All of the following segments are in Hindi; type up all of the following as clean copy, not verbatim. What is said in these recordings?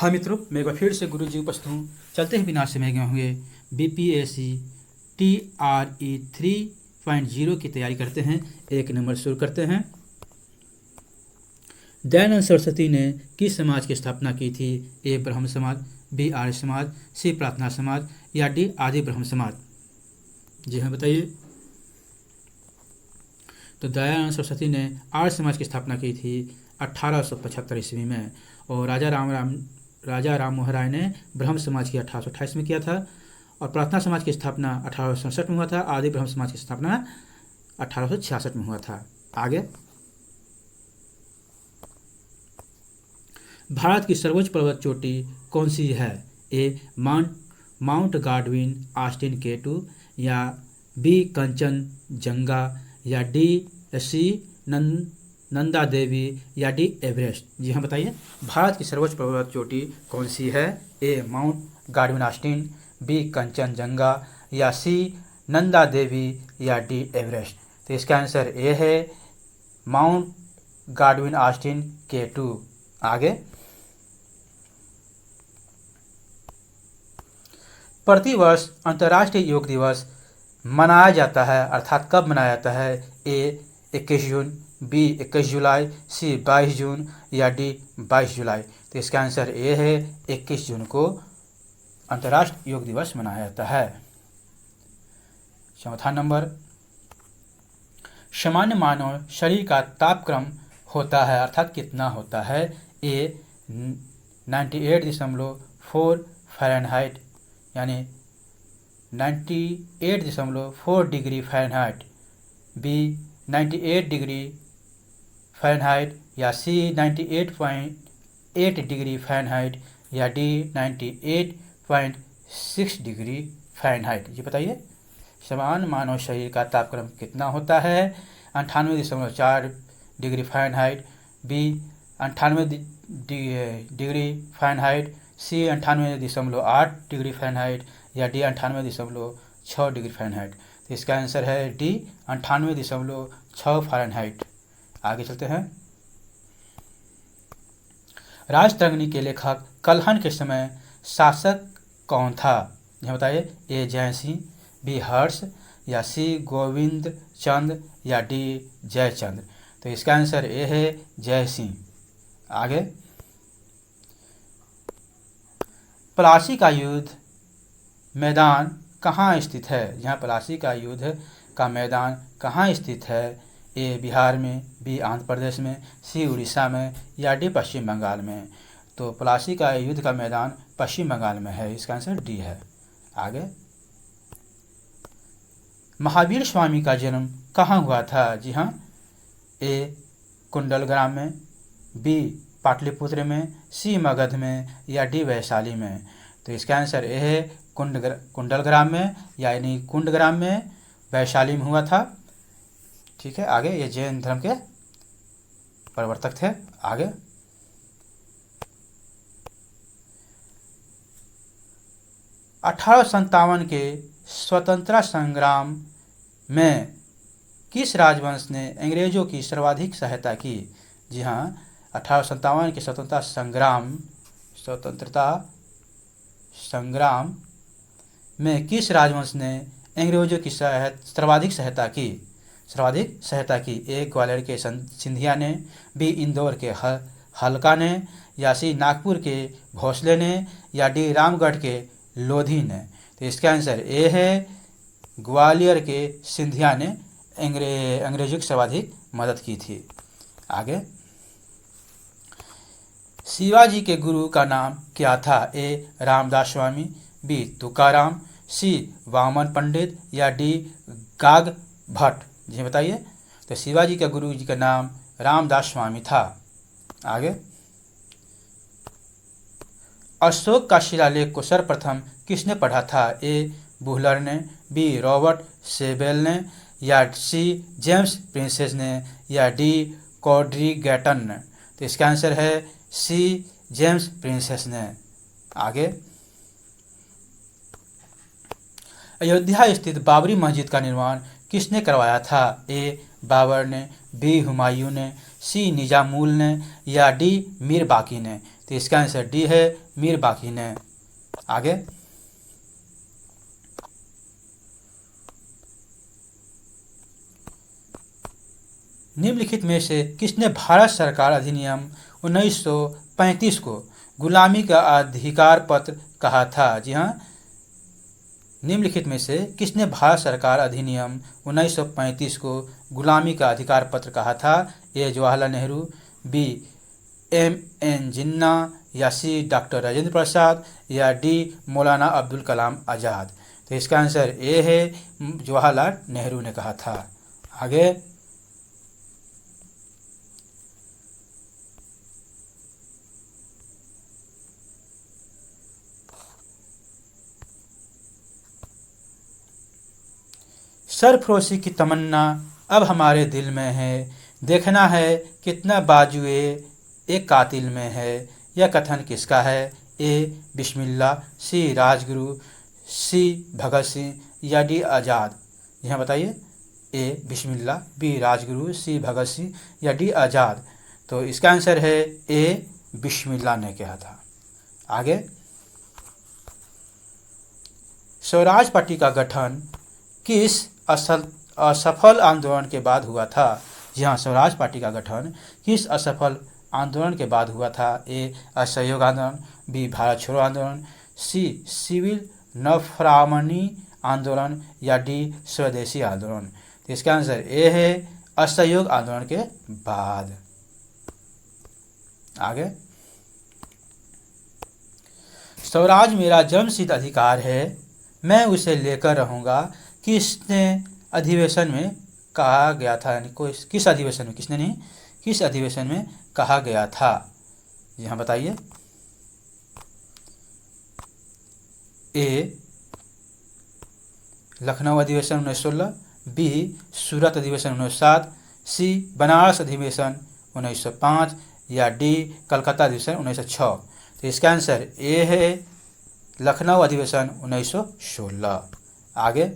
हाँ मित्रों, मैं एक बार फिर से गुरु जी उपस्थित हूँ। चलते हैं बिना समय गए हुए BPSC TRE 3.0 की तैयारी करते हैं। एक नंबर शुरू करते हैं। दयानंद सरस्वती ने किस समाज की स्थापना की थी? ए ब्रह्म समाज, बी आर्य समाज, सी प्रार्थना समाज या डी आदि ब्रह्म समाज? जी हाँ, बताइए। तो दयानंद सरस्वती ने आर्य समाज की स्थापना की थी 1875 ईस्वी में, और राजा राम मोहन राय ने ब्रह्म समाज की 1828 में किया था, और प्रार्थना समाज की स्थापना 1867 में हुआ था। आदि ब्रह्म समाज की स्थापना 1866 में हुआ था। आगे, भारत की सर्वोच्च पर्वत चोटी कौन सी है? A mount Godwin Austin K2 या बी कंचनजंगा या डी सी नंदा देवी या डी एवरेस्ट? जी हाँ, बताइए। भारत की सर्वोच्च पर्वत चोटी कौन सी है? A mount Godwin Austen, B Kanchenjunga या सी नंदा देवी या डी एवरेस्ट? तो इसका आंसर ए है माउंट गार्डविन ऑस्टिन K2। आगे, प्रतिवर्ष अंतर्राष्ट्रीय योग दिवस मनाया जाता है, अर्थात कब मनाया जाता है? ए 21 जून, बी 21 जुलाई, सी 22 जून या डी 22 जुलाई? तो इसका आंसर ए है 21 जून को अंतर्राष्ट्रीय योग दिवस मनाया जाता है। चौथा नंबर, सामान्य मानव शरीर का तापक्रम होता है, अर्थात कितना होता है? ए 98.4 फ़ारेनहाइट यानी 98.4 degree Fahrenheit, B 98 degree Fahrenheit या सी 98.8 डिग्री फ़ारेनहाइट या डी 98.6 डिग्री फ़ारेनहाइट? ये बताइए। समान मानव शरीर का तापक्रम कितना होता है? 98.4 degree Fahrenheit, B 98 degree Fahrenheit, C 98.8 degree Fahrenheit या डी 98.6 डिग्री फ़ारेनहाइट? तो इसका आंसर है डी 98.6 फ़ारेनहाइट। आगे चलते हैं। राजतरंगिणी के लेखक कल्हण के समय शासक कौन था? यह बताइए। ए जय सिंह, बी हर्ष या सी गोविंद चंद या डी जयचंद्र? तो इसका आंसर ए है जय सिंह। आगे, प्लासी का युद्ध मैदान कहाँ स्थित है? यहाँ प्लासी का युद्ध का मैदान कहाँ स्थित है? ए बिहार में, बी आंध्र प्रदेश में, सी उड़ीसा में या डी पश्चिम बंगाल में? तो प्लासी का युद्ध का मैदान पश्चिम बंगाल में है। इसका आंसर डी है। आगे, महावीर स्वामी का जन्म कहाँ हुआ था? जी हाँ, ए कुंडलग्राम में, बी पाटलिपुत्र में, सी मगध में या डी वैशाली में? तो इसका आंसर ए है कुंडलग्राम में, यानी कुंडग्राम में, वैशाली में हुआ था। ठीक है। आगे, ये जैन धर्म के प्रवर्तक थे। आगे, अठारह के स्वतंत्रता संग्राम में किस राजवंश ने अंग्रेजों की सर्वाधिक सहायता की? जी हाँ, 1857 के स्वतंत्रता संग्राम में किस राजवंश ने अंग्रेजों की सर्वाधिक सहायता की? ए ग्वालियर के सिंधिया ने, बी इंदौर के हल्का ने या सी नागपुर के भोसले ने या डी रामगढ़ के लोधी ने? तो इसका आंसर ए है ग्वालियर के सिंधिया ने अंग्रेजों की सर्वाधिक मदद की थी। आगे, शिवाजी के गुरु का नाम क्या था? ए रामदास स्वामी, बी तुकाराम, सी वामन पंडित या डी गाग भट्ट? जी बताइए। तो शिवाजी का गुरु जी का नाम रामदास स्वामी था। आगे, अशोक का शिलालेख को सर्वप्रथम किसने पढ़ा था? ए बुहलर ने, बी रॉबर्ट सेबेल ने या सी जेम्स प्रिंसेस ने या डी कॉड्रिगेटन ने? तो इसका आंसर है सी जेम्स प्रिंसेस ने। आगे, अयोध्या स्थित बाबरी मस्जिद का निर्माण किसने करवाया था? ए बाबर ने, बी हुमायूं ने, सी निजामुल ने या डी मीर बाकी ने? तो इसका आंसर डी है, मीर बाकी ने। आगे, निम्नलिखित में से किसने भारत सरकार अधिनियम 1935 को गुलामी का अधिकार पत्र कहा था? जी हाँ, निम्नलिखित में से किसने भारत सरकार अधिनियम 1935 को गुलामी का अधिकार पत्र कहा था? ए जवाहरलाल नेहरू, बी एम.एन. जिन्ना, या सी डॉक्टर राजेंद्र प्रसाद, या डी मौलाना अब्दुल कलाम आज़ाद। तो इसका आंसर ए है, जवाहरलाल नेहरू ने कहा था। आगे, सरफरोशी की तमन्ना अब हमारे दिल में है, देखना है कितना बाजुए एक कातिल में है। यह कथन किसका है? ए बिस्मिल्लाह, सी राजगुरु, सी भगत सिंह, या डी आज़ाद। यहाँ बताइए, ए बिस्मिल्लाह, बी राजगुरु, सी भगत सिंह, या डी आज़ाद। तो इसका आंसर है ए बिस्मिल्लाह ने कहा था। आगे, स्वराज पार्टी का गठन किस असफल आंदोलन के बाद हुआ था? जी हाँ, स्वराज पार्टी का गठन किस असफल आंदोलन के बाद हुआ था? ए असहयोग आंदोलन, बी भारत छोड़ो आंदोलन, सी सिविल नफरमानी आंदोलन, या डी स्वदेशी आंदोलन। तो इसका आंसर ए है, असहयोग आंदोलन के बाद। आगे, स्वराज मेरा जन्मसिद्ध अधिकार है, मैं उसे लेकर रहूँगा, किसने अधिवेशन में कहा गया था? यानी कोई किस अधिवेशन में, किसने नहीं, किस अधिवेशन में कहा गया था? यहाँ बताइए, ए लखनऊ अधिवेशन 1916, बी सूरत अधिवेशन 1907, सी बनारस अधिवेशन 1905, या डी कलकत्ता अधिवेशन 1906। तो इसका आंसर ए है, लखनऊ अधिवेशन 1916। आगे,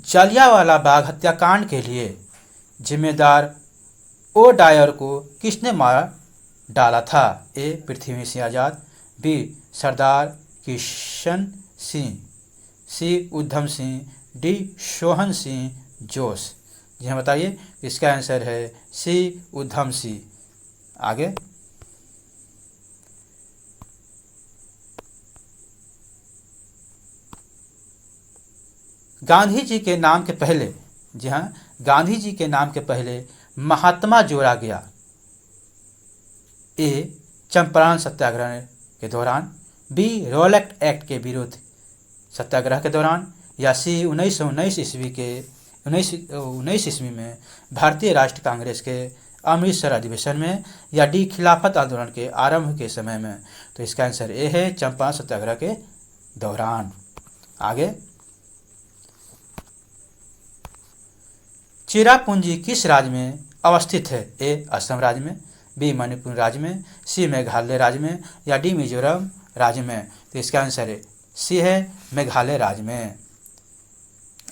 जालियांवाला बाग हत्याकांड के लिए जिम्मेदार ओ डायर को किसने मार डाला था? ए पृथ्वी सिंह आज़ाद, बी सरदार किशन सिंह, सी उधम सिंह, डी सोहन सिंह जोश। जी हाँ बताइए, इसका आंसर है सी उधम सिंह। आगे, गांधी जी के नाम के पहले, जी हाँ, गांधी जी के नाम के पहले महात्मा जोड़ा गया? ए चंपारण सत्याग्रह के दौरान, बी रॉलेट एक्ट के विरुद्ध सत्याग्रह के दौरान, या सी 1919 ईस्वी के 19 ईस्वी में भारतीय राष्ट्रीय कांग्रेस के अमृतसर अधिवेशन में, या डी खिलाफत आंदोलन के आरंभ के समय में। तो इसका आंसर ए है, चंपारण सत्याग्रह के दौरान। आगे, चिरापुंजी किस राज्य में अवस्थित है? ए असम राज्य में, बी मणिपुर राज्य में, सी मेघालय राज्य में, या डी मिजोरम राज्य में। तो इसका आंसर है सी है, मेघालय राज्य में।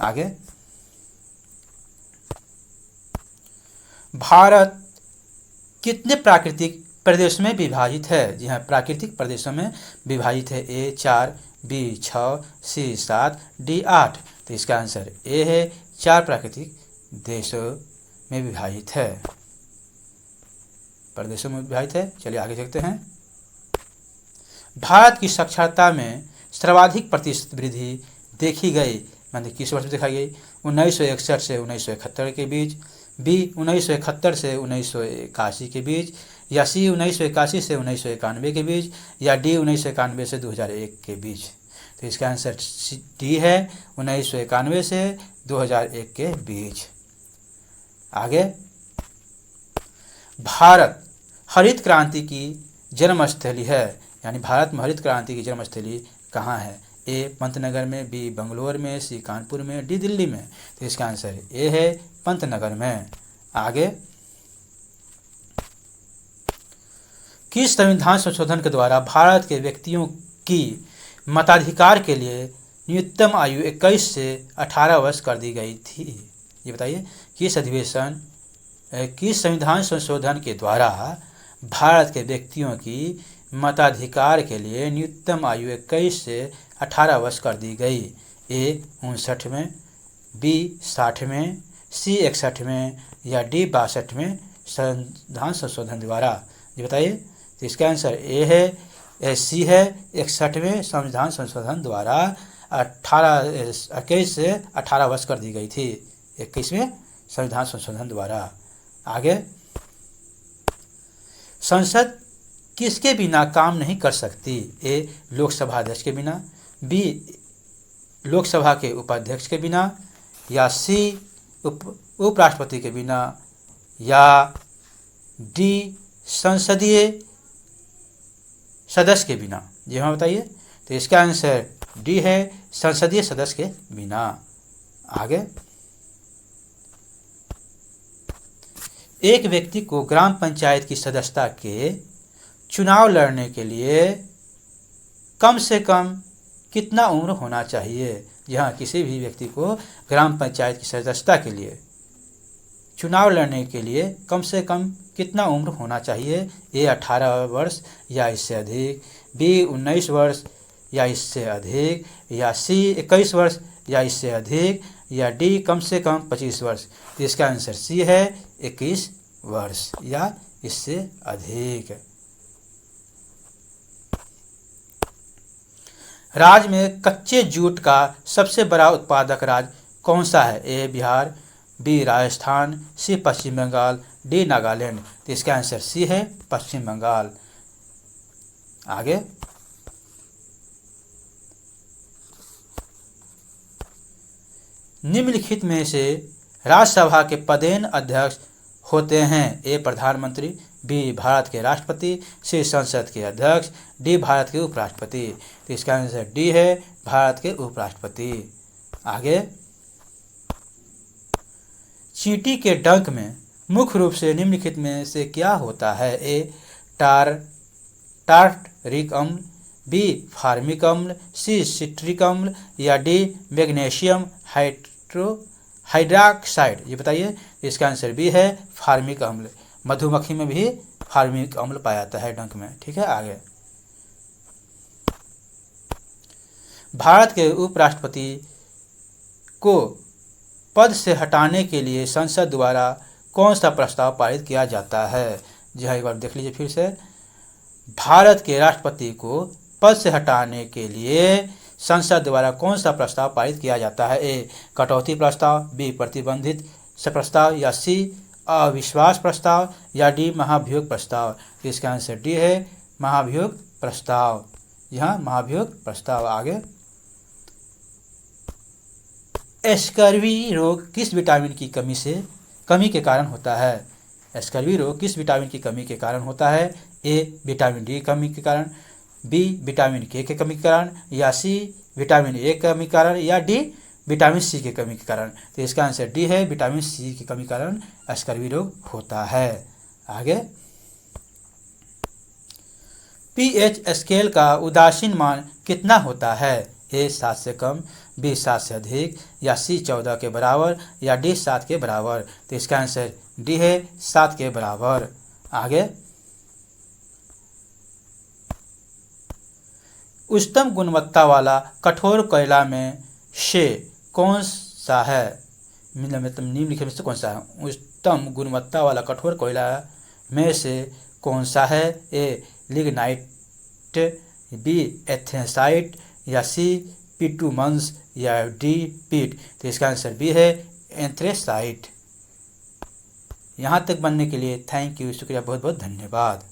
आगे, भारत कितने प्राकृतिक प्रदेशों में विभाजित है? जी हाँ, प्राकृतिक प्रदेशों में विभाजित है। ए 4, बी 6, सी 7, डी 8। तो इसका आंसर ए है, 4 प्राकृतिक देशों में विभाजित है, प्रदेशों में विभाजित है। चलिए आगे देखते हैं। भारत की साक्षरता में सर्वाधिक प्रतिशत वृद्धि देखी गई, मतलब किस वर्ष में देखा गई? 1961 से 1971 के बीच, बी 1971 से 1981 के बीच, या सी 1981 से 1991 के बीच, या डी 1991 से 2001 के बीच। तो इसका आंसर डी है, 1991 से 2001 के बीच। आगे, भारत हरित क्रांति की जन्मस्थली है, यानी भारत में हरित क्रांति की जन्मस्थली कहाँ है? ए पंतनगर में, बी बंगलोर में, सी कानपुर में, डी दिल्ली में। तो इसका आंसर ए है, पंतनगर में। आगे, किस संविधान संशोधन के द्वारा भारत के व्यक्तियों की मताधिकार के लिए न्यूनतम आयु 21 से 18 वर्ष कर दी गई थी? ये बताइए, किस संविधान संशोधन के द्वारा भारत के व्यक्तियों की मताधिकार के लिए न्यूनतम आयु 21 से 18 वर्ष कर दी गई। ए 59 में, बी 60 में, सी 61 में या डी 62 में संविधान संशोधन द्वारा। ये बताइए। तो इसका आंसर ए है, सी है 61 में संविधान संशोधन द्वारा 21 से 18 वर्ष कर दी गई थी। 21वें संविधान संशोधन द्वारा। आगे, संसद किसके बिना काम नहीं कर सकती? ए लोकसभा अध्यक्ष के बिना, बी लोकसभा के उपाध्यक्ष के बिना, या सी उपराष्ट्रपति के बिना, या डी संसदीय सदस्य के बिना। जी हाँ बताइए। तो इसका आंसर डी है, संसदीय सदस्य के बिना। आगे, एक व्यक्ति को ग्राम पंचायत की सदस्यता के चुनाव लड़ने के लिए कम से कम कितना उम्र होना चाहिए? जहाँ किसी भी व्यक्ति को ग्राम पंचायत की सदस्यता के लिए चुनाव लड़ने के लिए कम से कम कितना उम्र होना चाहिए? ए 18 वर्ष या इससे अधिक, बी 19 वर्ष या इससे अधिक, या सी 21 वर्ष या इससे अधिक, या डी कम से कम 25 वर्ष। तो इसका आंसर सी है 21 वर्ष या इससे अधिक। राज्य में कच्चे जूट का सबसे बड़ा उत्पादक राज्य कौन सा है? ए बिहार, बी राजस्थान, सी पश्चिम बंगाल, डी नागालैंड। तो इसका आंसर सी है पश्चिम बंगाल। आगे, निम्नलिखित में से राज्यसभा के पदेन अध्यक्ष होते हैं? ए प्रधानमंत्री, बी भारत के राष्ट्रपति, सी संसद के अध्यक्ष, डी भारत के उपराष्ट्रपति। तो इसका आंसर डी है भारत के उपराष्ट्रपति। आगे, चींटी के डंक में मुख्य रूप से निम्नलिखित में से क्या होता है? ए टार्टरिक अम्ल, बी फार्मिक अम्ल, सी सिट्रिक अम्ल, या डी मैग्नीशियम हाइड्रॉक्साइड। ये बताइए। इसका आंसर बी है फार्मिक अम्ल। मधुमक्खी में भी फार्मिक अम्ल पाया जाता है डंक में। ठीक है। आगे, भारत के उपराष्ट्रपति को पद से हटाने के लिए संसद द्वारा कौन सा प्रस्ताव पारित किया जाता है? जी हाँ, एक बार देख लीजिए फिर से। भारत के राष्ट्रपति को पद से हटाने के लिए संसद द्वारा कौन सा प्रस्ताव पारित किया जाता है? ए कटौती प्रस्ताव, बी प्रतिबंधित से प्रस्ताव, या सी अविश्वास प्रस्ताव, या डी महाभियोग प्रस्ताव। इसका आंसर डी है महाभियोग प्रस्ताव। यहाँ महाभियोग प्रस्ताव। आगे, स्कर्वी रोग किस विटामिन की कमी के कारण होता है? स्कर्वी रोग किस विटामिन की कमी के कारण होता है? ए विटामिन डी कमी के कारण, बी विटामिन के कमी के कारण, या सी विटामिन ए के कमी के कारण, या डी विटामिन सी के कमी के कारण। तो इसका आंसर डी है विटामिन सी की कमी के कारण स्कर्वी रोग होता है। आगे, पीएच स्केल का उदासीन मान कितना होता है? ए 7 से कम, बी 7 से अधिक, या सी 14 के बराबर, या डी 7 के बराबर। तो इसका आंसर डी है 7 के बराबर। आगे, उच्चतम गुणवत्ता वाला कठोर कोयला में से कौन सा है? मतलब निम्नलिखित में से कौन सा है? उच्चतम गुणवत्ता वाला कठोर कोयला में से कौन सा है? ए लिग्नाइट, बी एथेसाइट, या सी पिटुमन्स, या डी पीट। तो इसका आंसर बी है एंथ्रेसाइट। यहाँ तक बनने के लिए थैंक यू, शुक्रिया, बहुत बहुत धन्यवाद।